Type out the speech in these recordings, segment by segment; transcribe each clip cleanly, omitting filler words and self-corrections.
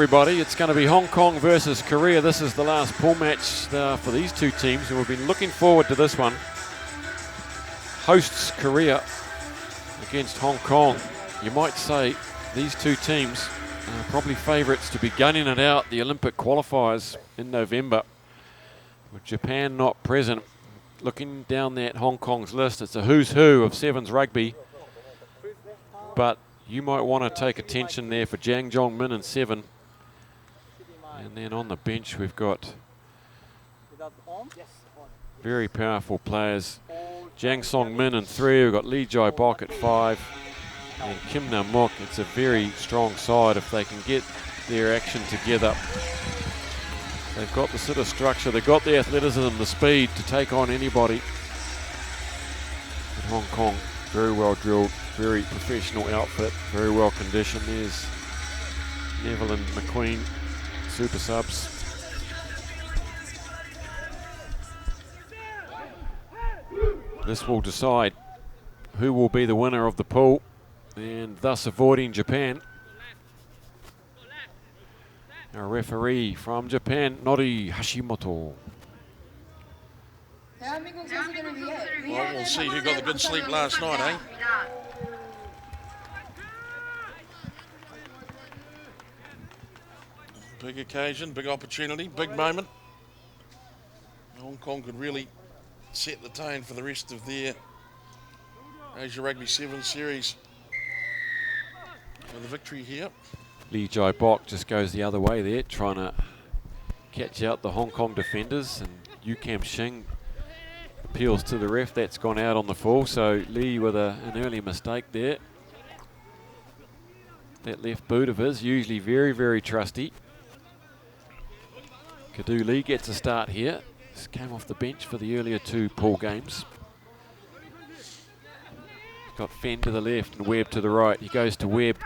Everybody, it's going to be Hong Kong versus Korea. This is the last pool match for these two teams, and we've been looking forward to this one. Hosts Korea against Hong Kong. You might say these two teams are probably favourites to be gunning it out the Olympic qualifiers in November. With Japan not present, looking down that Hong Kong's list, it's a who's who of sevens rugby. But you might want to take attention there for Jang Jong-min in 7. And then on the bench we've got very powerful players. Jang Song-min in 3, we've got Lee Jai-bok at 5, and Kim Nam-mok. It's a very strong side if they can get their action together. They've got the sort of structure, they've got the athleticism, the speed to take on anybody. In Hong Kong, very well drilled, very professional outfit, very well conditioned. There's Neville and McQueen, super subs. This will decide who will be the winner of the pool and thus avoiding Japan. Our referee from Japan, Nori Hashimoto. Well, we'll see who got the good sleep last night, eh? Big occasion, big opportunity, big moment. Hong Kong could really set the tone for the rest of their Asia Rugby 7 series with a victory here. Lee Jai-bok just goes the other way there, trying to catch out the Hong Kong defenders, and Yu Kam Shing appeals to the ref. That's gone out on the full, so Lee with an early mistake there. That left boot of his, usually very, very trusty. Kadu Lee gets a start here. This came off the bench for the earlier 2 pool games. Got Fenn to the left and Webb to the right. He goes to Webb.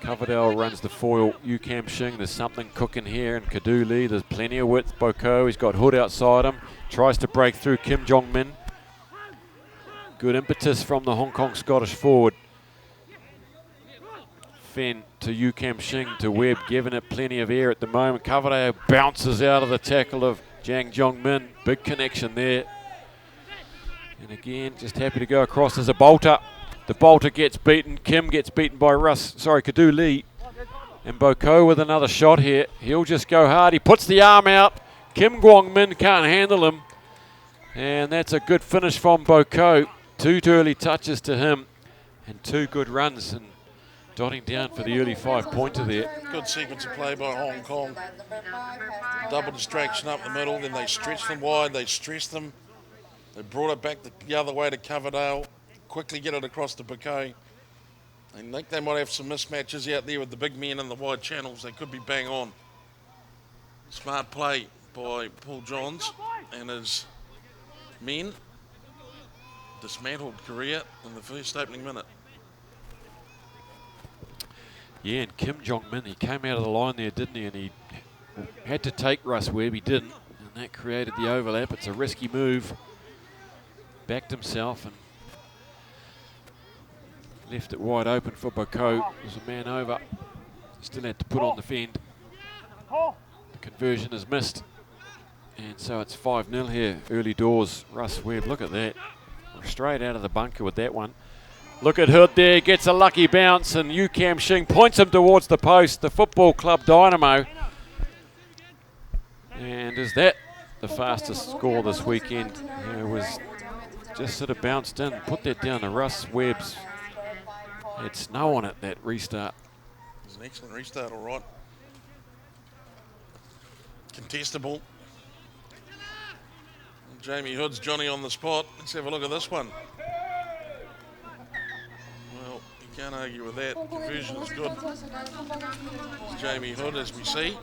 Coverdale runs the foil. Yu Kam Shing, there's something cooking here. And Kadu Lee, there's plenty of width. Boko, he's got Hood outside him. Tries to break through Kim Jong-min. Good impetus from the Hong Kong Scottish forward. Fenn to Yu Kam Shing to Webb, giving it plenty of air at the moment. Coverdale bounces out of the tackle of Jang Jong-min. Big connection there. And again, just happy to go across as a bolter. The bolter gets beaten. Kim gets beaten by Kadu Lee. And Boko with another shot here. He'll just go hard. He puts the arm out. Kim Guang-min can't handle him. And that's a good finish from Boko. 2 early touches to him. And 2 good runs. And dotting down for the early 5-pointer there. Good sequence of play by Hong Kong. Double distraction up the middle, then they stretched them wide, they stressed them. They brought it back the other way to Coverdale. Quickly get it across to Bouquet. I think they might have some mismatches out there with the big men in the wide channels. They could be bang on. Smart play by Paul Johns and his men. Dismantled Korea in the first opening minute. Yeah, and Kim Jong-min, he came out of the line there, didn't he? And he had to take Russ Webb, he didn't. And that created the overlap. It's a risky move. Backed himself and left it wide open for Boko. There's a man over. Still had to put on the fend. The conversion is missed. And so it's 5-0 here, early doors. Russ Webb, look at that. Straight out of the bunker with that one. Look at Hood there, gets a lucky bounce, and Yu Kam Shing points him towards the post, the football club dynamo. And is that the fastest score this weekend? It was just sort of bounced in, put that down to Russ Webb's. Had snow on it, that restart. It was an excellent restart, all right. Contestable. Jamie Hood's Johnny on the spot. Let's have a look at this one. Can't argue with that. Conversion is good. It's Jamie Hood, as we see.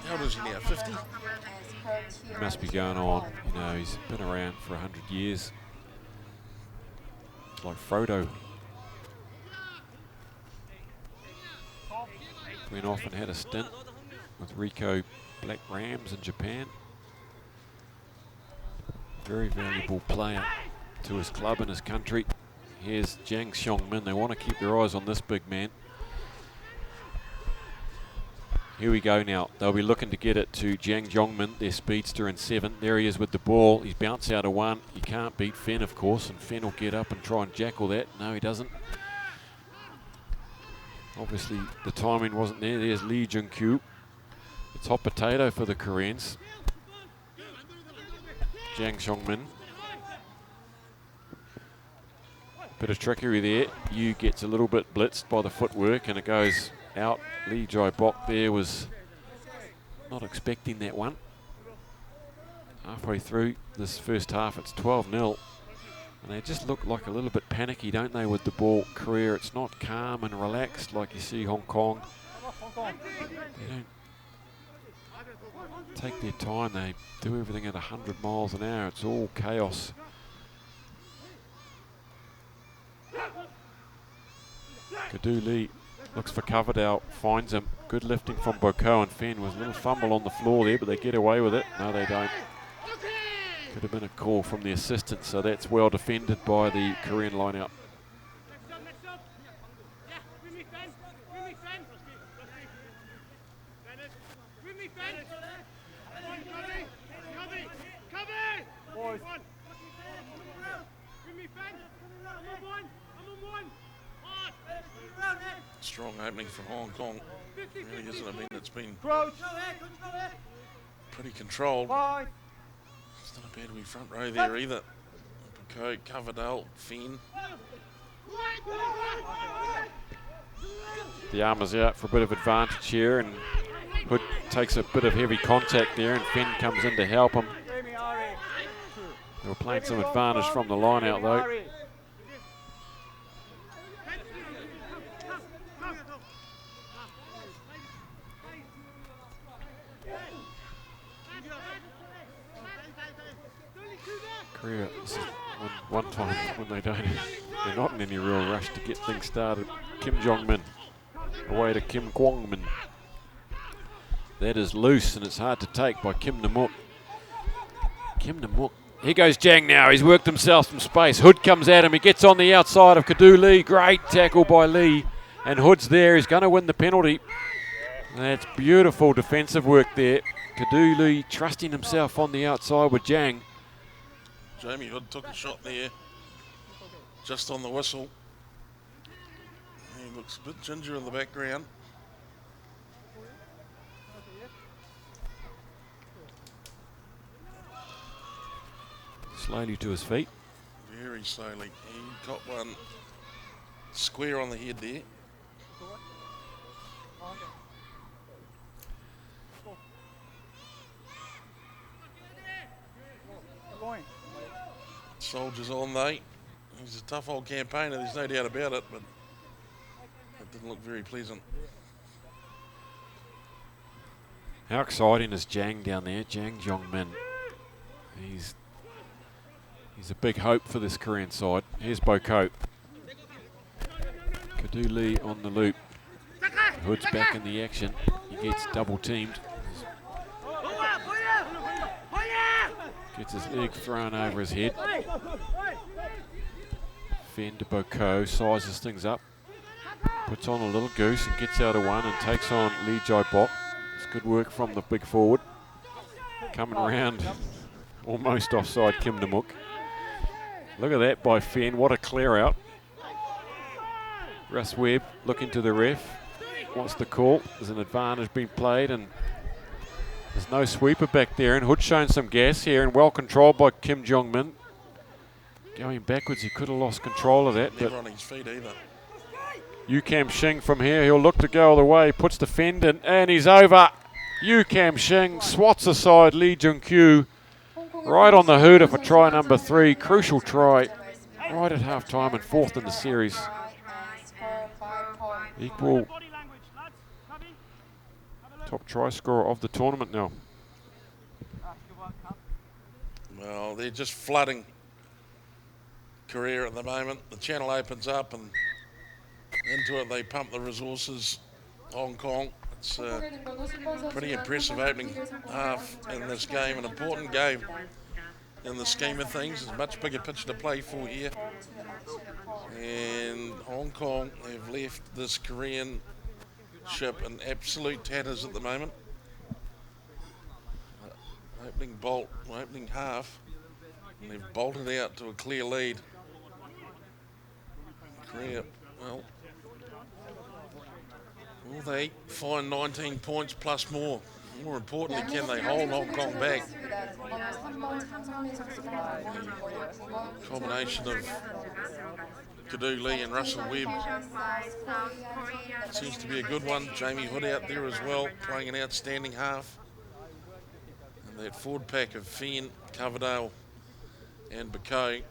How old is he now? 50? He must be going on. You know, he's been around for 100 years. It's like Frodo. Went off and had a stint with Rico Black Rams in Japan. Very valuable player to his club and his country. Here's Jang Jong-min. They want to keep their eyes on this big man. Here we go now. They'll be looking to get it to Jiang Zhongmin, their speedster in 7. There he is with the ball. He's bounced out of 1. You can't beat Fenn, of course, and Fenn will get up and try and jackal that. No, he doesn't. Obviously, the timing wasn't there. There's Lee Jun-kyu. It's hot potato for the Koreans. Jiang Zhongmin. Bit of trickery there. Yu gets a little bit blitzed by the footwork and it goes out. Lee Jai-bok there was not expecting that one. Halfway through this first half, it's 12-0. And they just look like a little bit panicky, don't they, with the ball. Korea, it's not calm and relaxed like you see Hong Kong. They don't take their time. They do everything at 100 miles an hour. It's all chaos. Kadu Lee looks for Coverdale, finds him. Good lifting from Boko and Fenn. Was a little fumble on the floor there, but they get away with it. No, they don't. Could have been a call from the assistant, so that's well defended by the Korean line-out. Strong opening from Hong Kong. Really isn't an event that's been pretty controlled. It's not a bad wee front row there either. Boko, Coverdale, Fenn. The arm is out for a bit of advantage here, and Hood takes a bit of heavy contact there, and Fenn comes in to help him. They were playing some advantage from the line out though. Korea, this is one time when they're not in any real rush to get things started. Kim Jong-min away to Kim Kwong-min. That is loose and it's hard to take by Kim Namuk. Kim Namuk. Here goes Jiang now. He's worked himself some space. Hood comes at him. He gets on the outside of Kadu Lee. Great tackle by Lee. And Hood's there. He's going to win the penalty. That's beautiful defensive work there. Kadu Lee trusting himself on the outside with Jiang. Jamie Hood took a shot there, just on the whistle. He looks a bit ginger in the background. Slowly to his feet. Very slowly. He got one square on the head there. Soldiers on, they. He's a tough old campaigner, there's no doubt about it, but it didn't look very pleasant. How exciting is Jiang down there? Jiang Zhongmin. He's a big hope for this Korean side. Here's Boko. Kadu Lee on the loop. Hood's back in the action. He gets double teamed. Gets his leg thrown over his head. Fenn to Boko, sizes things up. Puts on a little goose and gets out of 1 and takes on Lee Jai-bok. It's good work from the big forward. Coming around, almost offside Kim Namuk. Look at that by Fenn, what a clear out. Russ Webb looking to the ref. Wants the call. There's an advantage being played and there's no sweeper back there, and Hood showing some gas here and well controlled by Kim Jong-min. Going backwards, he could have lost control of that. Never on his feet either. Yu Kam Shing from here, he'll look to go all the way, puts the fend in, and he's over. Yu Kam Shing swats aside Lee Jun-kyu. Right on the hooter for try number 3. Crucial try right at half time and 4th in the series. Equal top try scorer of the tournament now. Well, they're just flooding Korea at the moment. The channel opens up and into it they pump the resources. Hong Kong. It's a pretty impressive opening half in this game, an important game in the scheme of things. There's a much bigger pitch to play for here. And Hong Kong have left this Korean ship in absolute tatters at the moment. Opening half, and they've bolted out to a clear lead. Korea, well, will they find 19 points plus more? More importantly, can they hold Hong Kong back? Combination of Kadu Lee and Russell Webb seems to be a good one. Jamie Hood out there as well, playing an outstanding half. And that forward pack of Fenn, Coverdale and Bacow.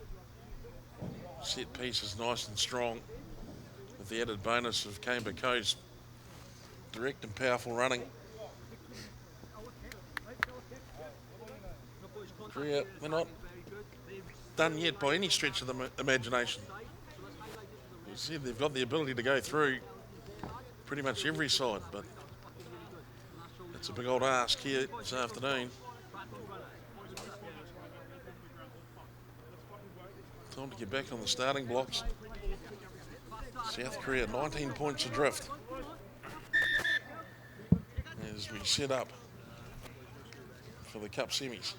Set piece is nice and strong, with the added bonus of Kane Bacow's direct and powerful running. Korea, they're not done yet by any stretch of the imagination. You see, they've got the ability to go through pretty much every side, but it's a big old ask here this afternoon. Time to get back on the starting blocks. South Korea 19 points adrift as we set up for the Cup semis.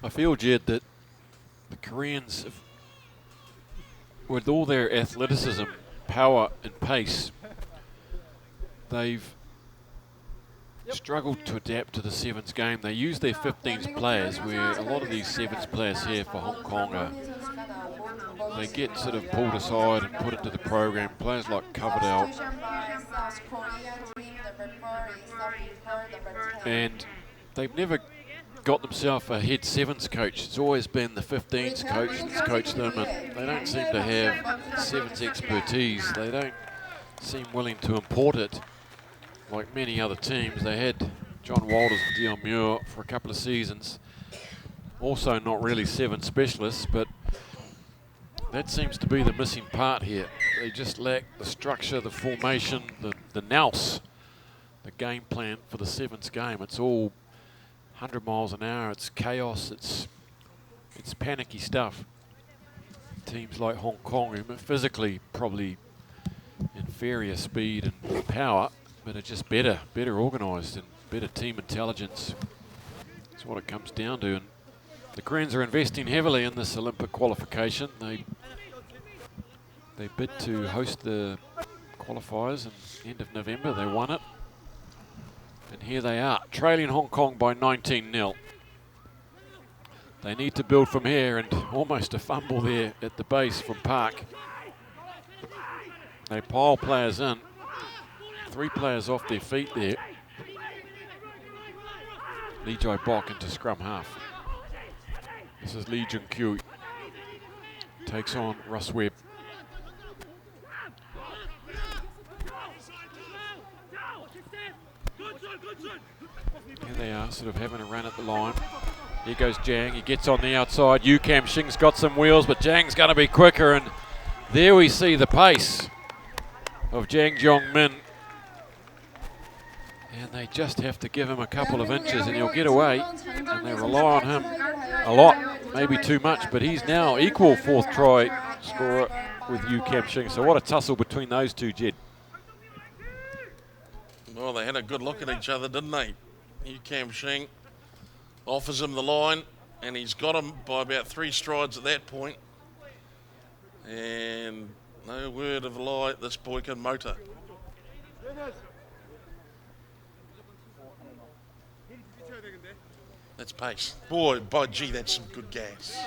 I feel, Jed, that the Koreans, with all their athleticism, power and pace, they've struggled to adapt to the sevens game. They use their 15s players, where a lot of these sevens players here for Hong Kong they get sort of pulled aside and put into the program. Players like Coverdale, and they've never got themselves a head sevens coach. It's always been the 15s coach that's coached them, and they don't seem to have sevens expertise. They don't seem willing to import it like many other teams. They had John Walters and Dion Muir for a couple of seasons, also not really seven specialists, but that seems to be the missing part here. They just lack the structure, the formation, the nous, the game plan for the sevens game. It's all 100 miles an hour, it's chaos, it's panicky stuff. Teams like Hong Kong, who are physically probably inferior speed and power, but are just better organised and better team intelligence. That's what it comes down to. And the Koreans are investing heavily in this Olympic qualification. They bid to host the qualifiers at the end of November. They won it. And here they are, trailing Hong Kong by 19-0. They need to build from here, and almost a fumble there at the base from Park. They pile players in. 3 players off their feet there. Lee Jai Bok into scrum half. This is Lee Jun Kyu. Takes on Russ Webb. Here they are, sort of having a run at the line. Here goes Jang, he gets on the outside. Yu Kam Shing's got some wheels, but Jang's going to be quicker, and there we see the pace of Jang Jong Min. And they just have to give him a couple of inches and he'll get away, and they rely on him a lot, maybe too much, but he's now equal 4th try scorer with Yu Kam Shing. So what a tussle between those two, Jed. Well, they had a good look at each other, didn't they? Yu Kam Shing offers him the line, and he's got him by about 3 strides at that point. And no word of a lie, this boy can motor. That's pace. Boy, by gee, that's some good gas.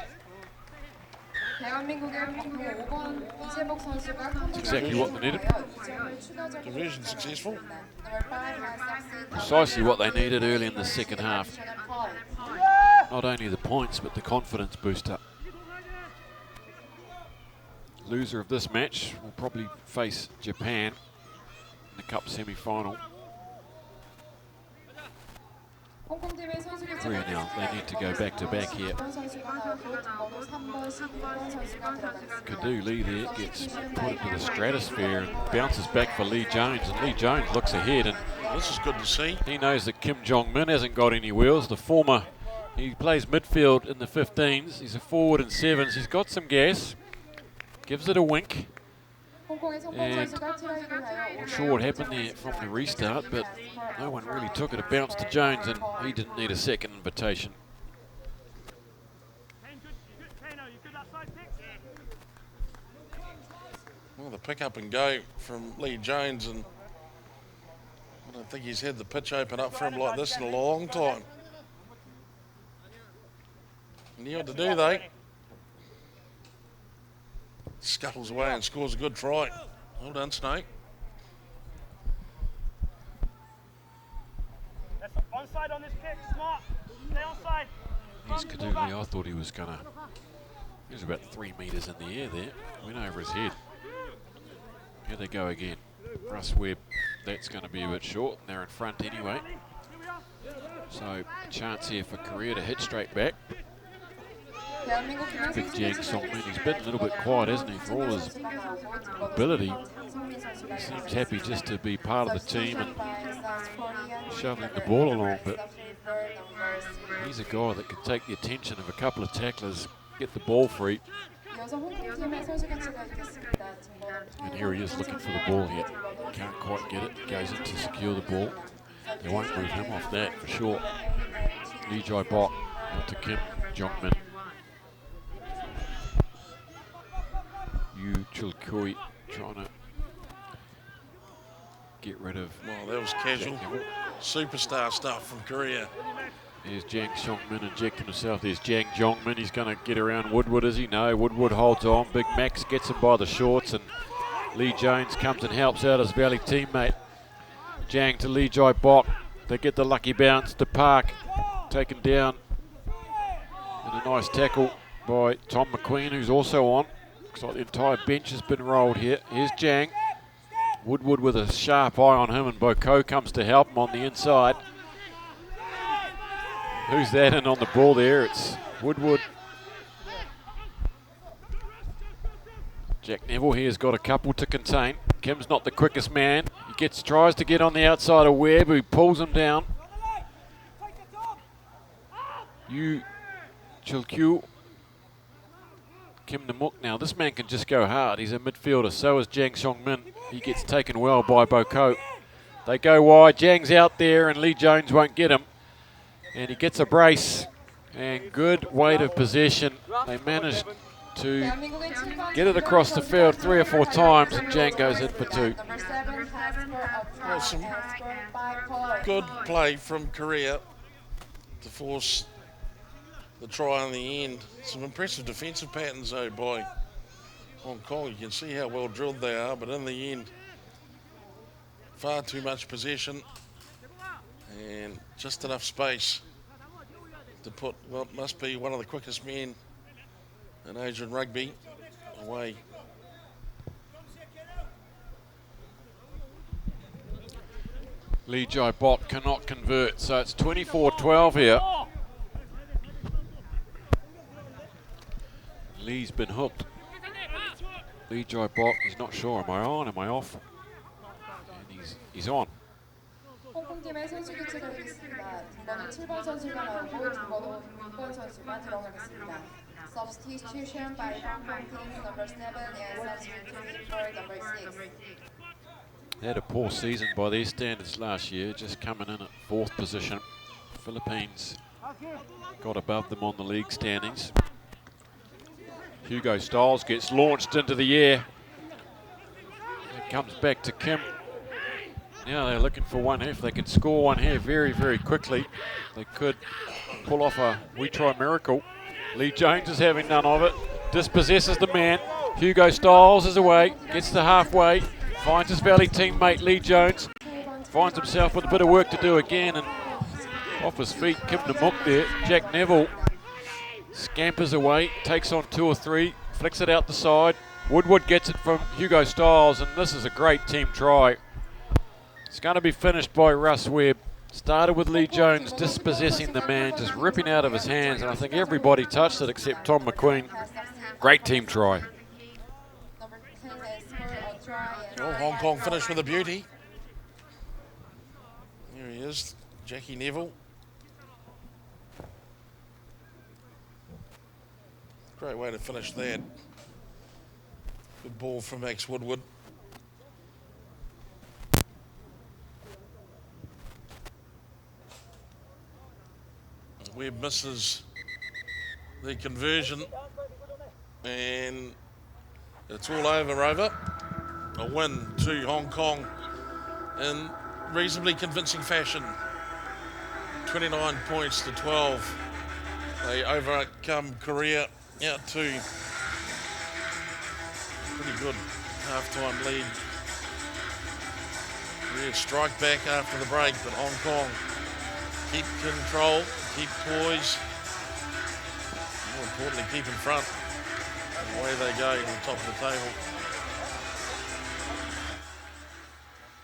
Exactly what they needed. Diversion successful. Precisely what they needed early in the second half. Not only the points, but the confidence booster. Loser of this match will probably face Japan in the Cup semi-final. Korea now, they need to go back to back here. Kadu Lee there gets put into the stratosphere and bounces back for Lee Jones, and Lee Jones looks ahead, and this is good to see. He knows that Kim Jong-min hasn't got any wheels. The former, he plays midfield in the 15s. He's a forward in 7s. He's got some gas. Gives it a wink. And not sure what happened there from the restart, but no one really took it. It bounced to Jones, and he didn't need a second invitation. Well, the pick up and go from Lee Jones, and I don't think he's had the pitch open up for him like this in a long time. And you ought to do, though. Scuttles away and scores a good try. Well done, Snake. That's onside on this kick, smart. Stay onside. Here's Kaduli. I thought he was going to... He was about 3 metres in the air there. Went over his head. Here they go again. Russ Webb, that's going to be a bit short. And they're in front anyway. So a chance here for Korea to hit straight back. Big Jang Song-min, he's been a little bit quiet, hasn't he, for all his ability. He seems happy just to be part of the team and shoveling the ball along, but he's a guy that can take the attention of a couple of tacklers, get the ball free. And here he is looking for the ball here. Can't quite get it, goes in to secure the ball. They won't move him off that for sure. Lee Jai Bok out to Kim Jong-min. Yu Chul-kui trying to get rid of... Well, that was casual. Superstar stuff from Korea. There's Jang Song-min injecting himself. There's Jang Jong-min. He's going to get around Woodward, is he? No, Woodward holds on. Big Max gets him by the shorts, and Lee Jones comes and helps out his Valley teammate. Jang to Lee Jai Bok. They get the lucky bounce to Park. Taken down. And a nice tackle by Tom McQueen, who's also on. Looks like the entire bench has been rolled here. Here's Jang. Woodward with a sharp eye on him, and Boko comes to help him on the inside. Who's that in on the ball there? It's Woodward. Jack Neville here's got a couple to contain. Kim's not the quickest man. He tries to get on the outside of Webb, who pulls him down. Yu Chul-kyu. Kim Namuk now. This man can just go hard. He's a midfielder. So is Jang Song-min. He gets taken well by Boko. They go wide. Jang's out there, and Lee Jones won't get him. And he gets a brace. And good weight of possession. They managed to get it across the field 3 or 4 times, and Jang goes in for 2. Well, some good play from Korea to force the try in the end. Some impressive defensive patterns though by Hong Kong. You can see how well drilled they are, but in the end, far too much possession and just enough space to put what must be one of the quickest men in Asian rugby away. Lee Jai Bok cannot convert, so it's 24-12 here. Lee's been hooked. Lee Jai Bok, he's not sure, am I on, am I off? And he's on. 홍콩팀의 선수 교체가 되겠습니다. 뒷번은 7번 선수가 나오고 뒷번은 6번 선수가 들어가겠습니다. Substitution by Hong Kong team number 7 and substituting for number 6. They had a poor season by their standards last year, just coming in at 4th position. Philippines got above them on the league standings. Hugo Styles gets launched into the air. It comes back to Kim. Now they're looking for one here. If they can score one here very, very quickly, they could pull off a we try miracle. Lee Jones is having none of it. Dispossesses the man. Hugo Styles is away, gets to halfway, finds his Valley teammate Lee Jones, finds himself with a bit of work to do again, and off his feet, Kim Namuk there. Jack Neville scampers away, takes on 2 or 3, flicks it out the side. Woodward gets it from Hugo Styles, and this is a great team try. It's going to be finished by Russ Webb. Started with Lee Jones dispossessing the man, just ripping out of his hands, and I think everybody touched it except Tom McQueen. Great team try. Well, Hong Kong finished with a beauty. Here he is, Jackie Neville. Great way to finish that. Good ball from Max Woodward. Webb misses the conversion, and it's all over. A win to Hong Kong in reasonably convincing fashion. 29 points to 12. They overcome Korea out to pretty good half-time lead. Korea strike back after the break, but Hong Kong keep control, keep poise, more importantly keep in front. And away they go to the top of the table.